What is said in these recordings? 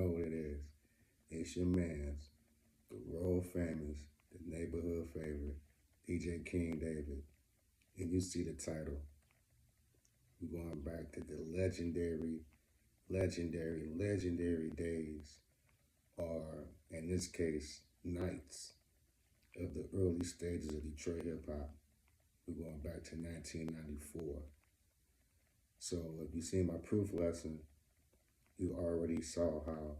know what it is. It's your man's, the world famous, the neighborhood favorite, DJ King David. And you see the title. We're going back to the legendary days, or in this case, nights of the early stages of Detroit hip hop. We're going back to 1994. So if you see my proof lesson, you already saw how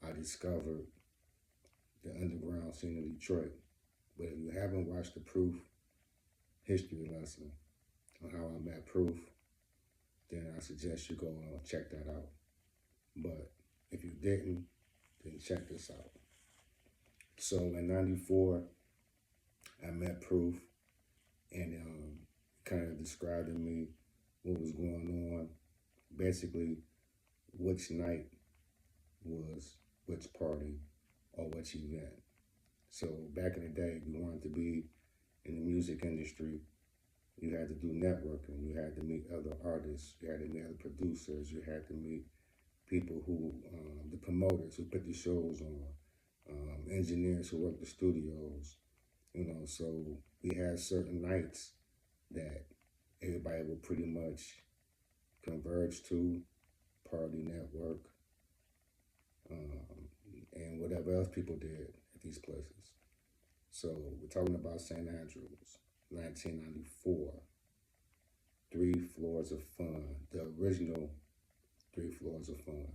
I discovered the underground scene of Detroit. But if you haven't watched the proof history lesson on how I met Proof, then I suggest you go and check that out. But if you didn't, then check this out. So in 94, I met Proof, and kind of described to me what was going on. Basically, which night was which party or which event. So back in the day, if you wanted to be in the music industry, you had to do networking. You had to meet other artists. You had to meet other producers. You had to meet people who, the promoters who put the shows on, engineers who worked the studios. So we had certain nights that everybody would pretty much converge to, party, network, and whatever else people did at these places. So we're talking about St. Andrews, 1994, 3 Floors of Fun, the original 3 Floors of Fun.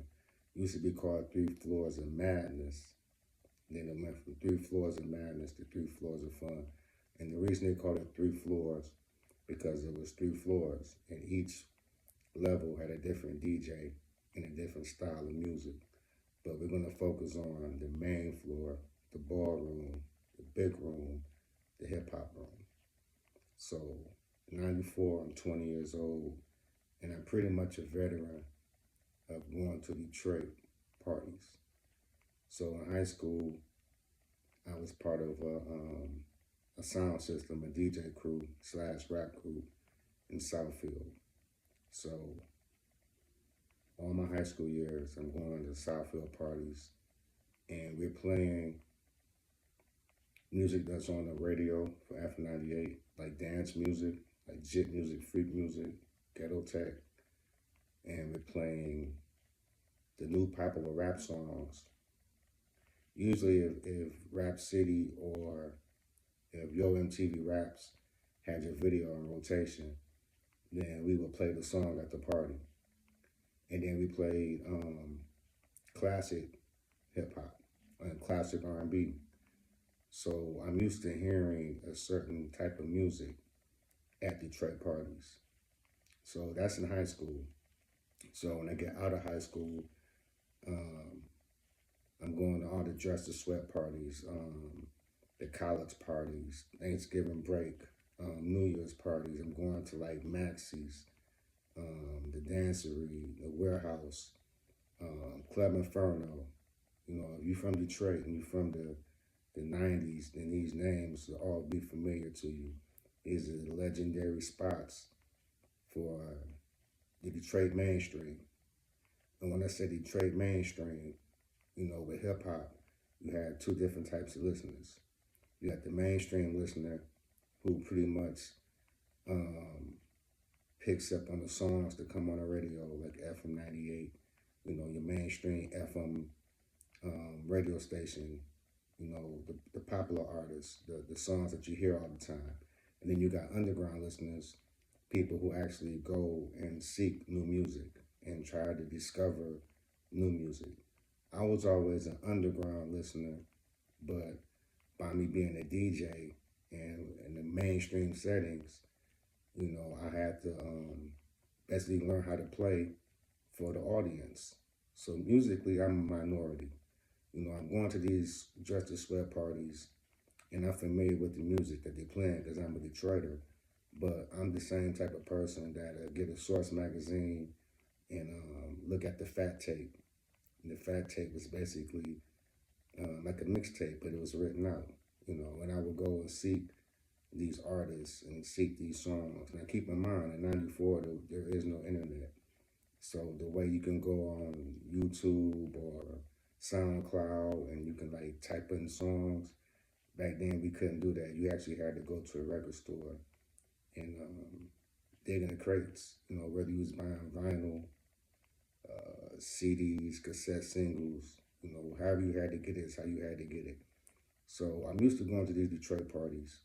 Used to be called 3 Floors of Madness. Then it went from 3 Floors of Madness to 3 Floors of Fun. And the reason they called it 3 floors, because it was 3 floors, and each level had a different DJ and a different style of music. But we're gonna focus on the main floor, the ballroom, the big room, the hip hop room. So 94, I'm 20 years old, and I'm pretty much a veteran of going to Detroit parties. So in high school, I was part of a sound system, a DJ crew / rap crew in Southfield. So all my high school years, I'm going to Southfield parties, and we're playing music that's on the radio for F98, like dance music, like jit music, freak music, ghetto tech, and we're playing the new popular rap songs. Usually if Rap City or if Yo MTV Raps had your video on rotation, then we would play the song at the party. And then we played classic hip hop and classic R&B. So I'm used to hearing a certain type of music at Detroit parties. So that's in high school. So when I get out of high school, I'm going to all the dress to sweat parties, the college parties, Thanksgiving break, New Year's parties. I'm going to like Maxie's, the Dancery, the Warehouse, Club Inferno. If you're from Detroit and you're from the 90s, then these names will all be familiar to you. These are the legendary spots for the Detroit mainstream. And when I say Detroit mainstream, with hip hop, you had 2 different types of listeners. You had the mainstream listener who pretty much picks up on the songs that come on the radio, like FM 98, your mainstream FM radio station, the popular artists, the songs that you hear all the time. And then you got underground listeners, people who actually go and seek new music and try to discover new music. I was always an underground listener, but by me being a DJ and in the mainstream settings, I had to basically learn how to play for the audience. So musically, I'm a minority. I'm going to these dress to sweat parties, and I'm familiar with the music that they're playing because I'm a Detroiter. But I'm the same type of person that get a Source magazine and look at the fat tape. And the fat tape was basically like a mixtape, but it was written out. And I would go and seek these artists and seek these songs. Now keep in mind, in 94, there is no internet. So the way you can go on YouTube or SoundCloud and you can like type in songs. Back then we couldn't do that. You actually had to go to a record store and dig in the crates. Whether you was buying vinyl, CDs, cassette singles. However you had to get it is how you had to get it. So I'm used to going to these Detroit parties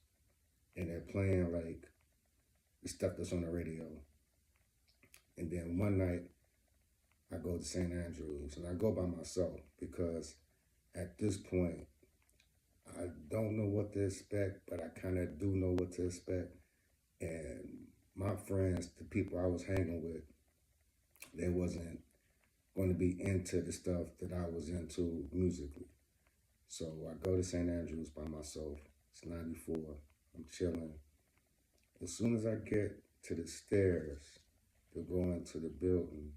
and they're playing like the stuff that's on the radio. And then one night I go to St. Andrews and I go by myself because at this point I don't know what to expect, but I kind of do know what to expect. And my friends, the people I was hanging with, they wasn't going to be into the stuff that I was into musically. So I go to St. Andrews by myself. It's 94. I'm chilling. As soon as I get to the stairs to go into the building,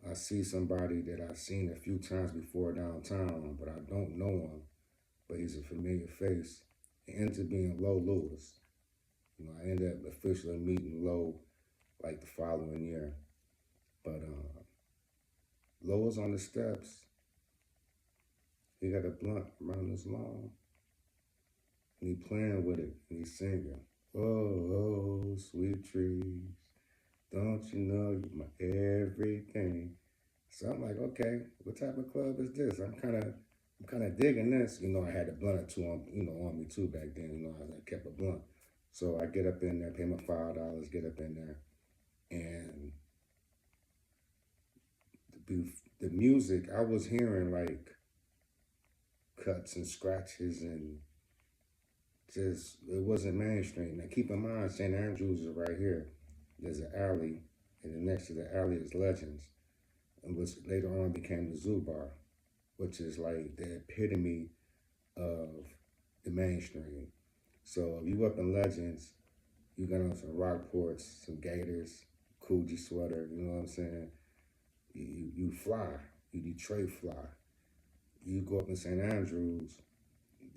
I see somebody that I've seen a few times before downtown, but I don't know him, but he's a familiar face. It ends up being Lo Lewis. I ended up officially meeting Lo like the following year. But Lo was on the steps. He got a blunt around this long. And he playing with it and he's singing. Oh, oh, sweet trees, don't you know you're my everything. So I'm like, okay, what type of club is this? I'm kind of digging this. I had a blunt or two on me too back then. I kept a blunt. So I get up in there, pay my $5, get up in there, and the music I was hearing like cuts and scratches and just it wasn't mainstream. Now keep in mind, St. Andrews is right here. There's an alley, and then next to the alley is Legends, and which later on became the Zoo Bar, which is like the epitome of the mainstream. So if you up in Legends, you got on some Rockports, some Gators, Coogee sweater, you know what I'm saying? You fly, you Detroit fly. You go up in St. Andrews,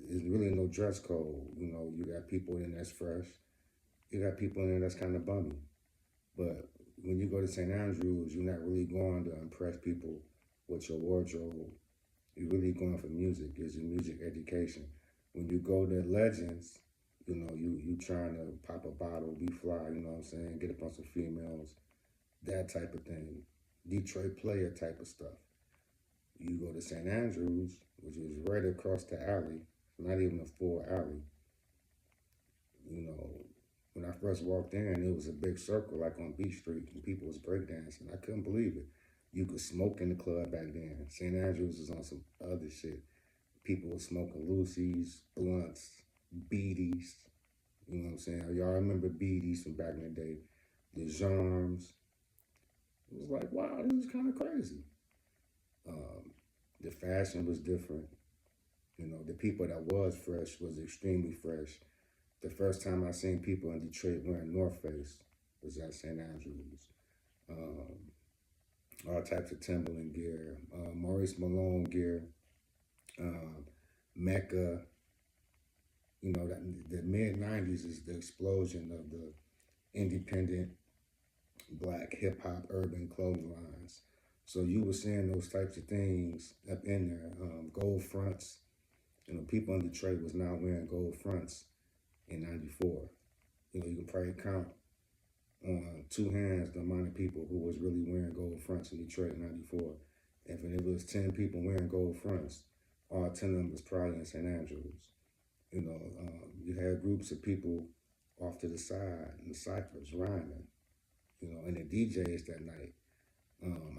there's really no dress code. You got people in that's fresh. You got people in there that's kind of bummy. But when you go to St. Andrews, you're not really going to impress people with your wardrobe. You're really going for music. It's your music education. When you go to Legends, you trying to pop a bottle, be fly, you know what I'm saying? Get up on some females, that type of thing. Detroit player type of stuff. You go to St. Andrews, which is right across the alley, not even a full alley. When I first walked in, it was a big circle like on Beach Street, and people was breakdancing. I couldn't believe it. You could smoke in the club back then. St. Andrews was on some other shit. People were smoking Lucy's, blunts, beaties. You know what I'm saying? Y'all remember beaties from back in the day? The Jarms. It was like, wow, this is kind of crazy. The fashion was different. The people that was fresh was extremely fresh. The first time I seen people in Detroit wearing North Face was at St. Andrews. All types of Timberland gear, Maurice Malone gear, Mecca. The mid 90s is the explosion of the independent black hip hop urban clothing lines. So you were seeing those types of things up in there. Gold fronts. People in Detroit was now wearing gold fronts in 94. You can probably count on two hands the amount of people who was really wearing gold fronts in Detroit in 94. If it was 10 people wearing gold fronts, all 10 of them was probably in St. Andrews. You had groups of people off to the side in the ciphers rhyming, and the DJs that night.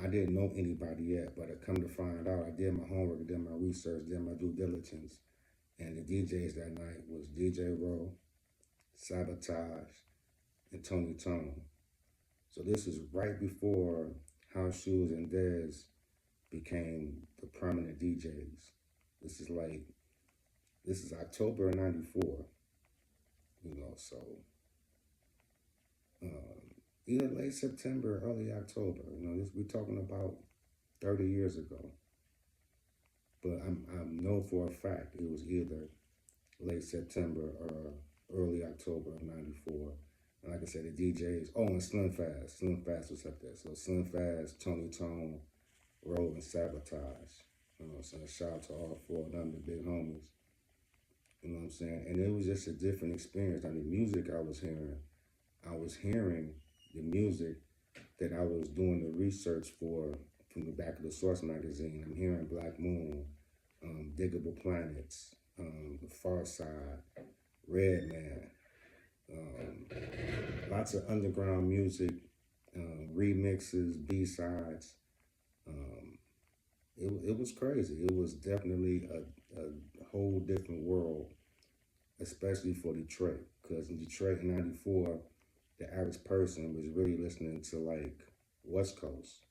I didn't know anybody yet, but I come to find out, I did my homework, I did my research, did my due diligence, and the DJs that night was DJ Rowe, Sabotage, and Tony Tone. So this is right before House Shoes and Dez became the prominent DJs. This is October of 94, so either late September, early October. We're talking about 30 years ago. But I know for a fact it was either late September or early October of 94. And like I said, the DJs, and Slim Fast was up there. So Slim Fast, Tony Tone, Roll, and Sabotage. So shout out to all four of them, the big homies. You know what I'm saying? And it was just a different experience. I mean, music I was hearing the music that I was doing the research for from the back of the Source magazine. I'm hearing Black Moon, Diggable Planets, The Far Side, Redman, lots of underground music, remixes, B-sides. Um, it was crazy. It was definitely a whole different world, especially for Detroit. Because in Detroit in '94, the average person was really listening to like West Coast,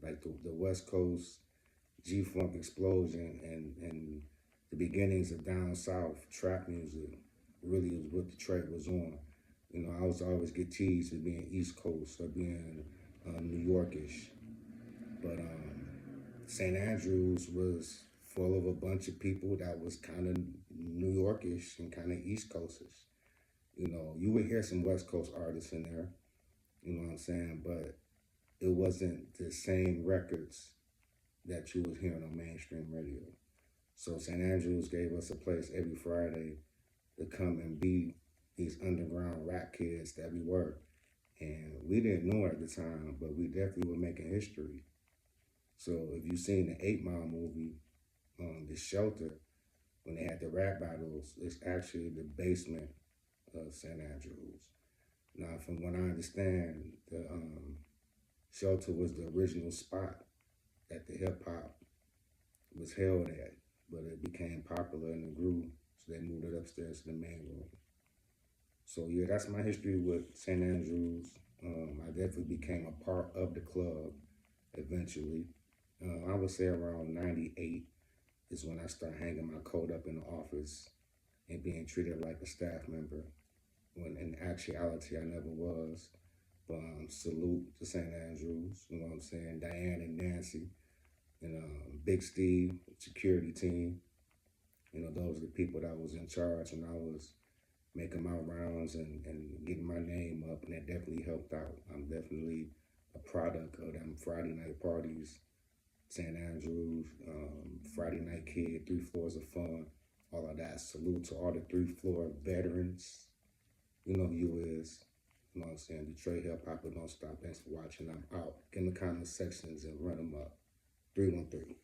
like the West Coast G Funk explosion and the beginnings of down south trap music really was what Detroit was on. You know, I was always get teased for being East Coast or being New Yorkish, but St. Andrews was full of a bunch of people that was kind of New Yorkish and kind of East Coastish. You know, you would hear some West Coast artists in there, you know what I'm saying, but it wasn't the same records that you was hearing on mainstream radio. So St. Andrews gave us a place every Friday to come and be these underground rap kids that we were. And we didn't know it at the time, but we definitely were making history. So if you've seen the 8 Mile movie, The Shelter, when they had the rap battles, it's actually the basement of St. Andrews. Now, from what I understand, the Shelter was the original spot that the hip hop was held at, but it became popular and it grew, so they moved it upstairs to the main room. So yeah, that's my history with St. Andrews. I definitely became a part of the club eventually. I would say around '98 is when I started hanging my coat up in the office and being treated like a staff member. When in actuality I never was. But salute to St. Andrews. You know what I'm saying? Diane and Nancy and Big Steve, security team. You know, those are the people that was in charge when I was making my rounds and getting my name up, and that definitely helped out. I'm definitely a product of them Friday night parties, St. Andrews, Friday Night Kid, 3 Floors of Fun, all of that. Salute to all the 3 floor veterans. You know who you is. You know what I'm saying? Detroit Hip Hop, don't stop. Thanks for watching. I'm out. Get in the comment sections and run them up. 313.